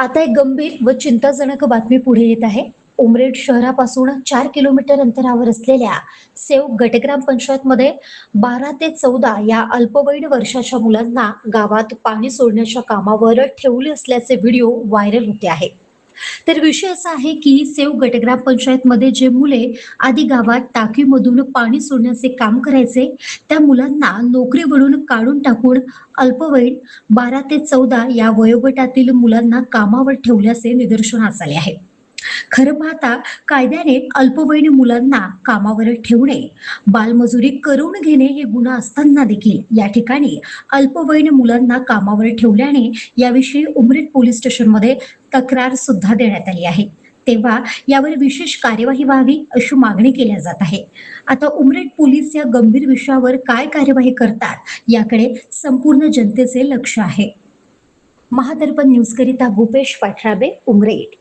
आता एक गंभीर व चिंताजनक बातमी पुढे येत आहे. उमरेड शहरापासून 4 किलोमीटर अंतरावर असलेल्या सेव गटग्राम पंचायतमध्ये 12 ते 14 या अल्पवयीन वर्षाच्या मुलांना गावात पाणी सोडण्याच्या कामावर ठेवले असल्याचे व्हिडिओ व्हायरल होते आहे. तर विषय असा आहे की सेव गटग्राम पंचायतमध्ये जे मुले आधी गावात टाकीमधून पाणी सोडण्याचे काम करायचे, त्या मुलांना नोकरीवरून काढून टाकून अल्पवयीन 12 ते 14 या वयोगटातील मुलांना कामावर ठेवल्याचे निदर्शनास आले आहे. खरं पाहता कायद्याने अल्पवयीन मुलांना कामावर ठेवणे, बालमजुरी करून घेणे हे गुन्हा असताना देखील या ठिकाणी अल्पवयीन मुलांना कामावर ठेवल्याने याविषयी उमरेड पोलीस स्टेशनमध्ये तक्रार सुद्धा देण्यात आली आहे. तेव्हा यावर विशेष कार्यवाही व्हावी अशी मागणी केल्या जात आहे. आता उमरेड पोलीस या गंभीर विषयावर काय कार्यवाही करतात याकडे संपूर्ण जनतेचे लक्ष आहे. महादर्पण न्यूज करिता भूपेश पाठराबे, उमरेड.